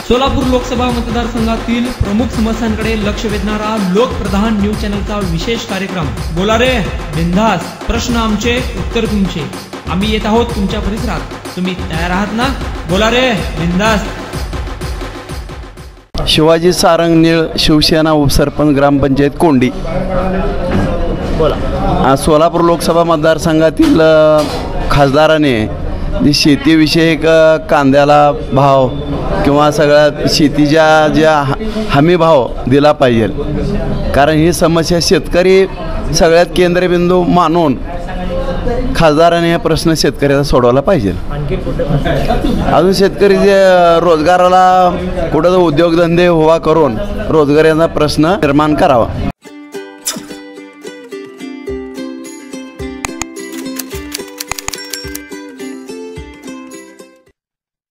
सोलापूर लोकसभा मतदारसंघातील प्रमुख समस्यांकडे लक्ष वेधणारा लोकप्रधान न्यूज चॅनलचा विशेष कार्यक्रम बोला रे बिंदास, प्रश्न आमचे उत्तर तुमचे। आम्ही येत आहोत तुमच्या परिसरात, तुम्ही तयार आहात ना? बोला रे बिंदास। शिवाजी सारंगनीळ, शिवसेना उपसरपंच, ग्रामपंचायत कोंडी। बोला। सोलापूर लोकसभा मतदारसंघातील खासदाराने जी शेतीविषयक कांद्याला भाव किंवा सगळ्या शेतीच्या ज्या हमी भाव दिला पाहिजे, कारण ही समस्या शेतकरी सगळ्यात केंद्रबिंदू मानून खासदाराने हा प्रश्न शेतकऱ्याचा सोडवला पाहिजे। अजून शेतकरी जे रोजगाराला कुठं उद्योगधंदे उभा करून रोजगाराचा प्रश्न निर्माण करावा।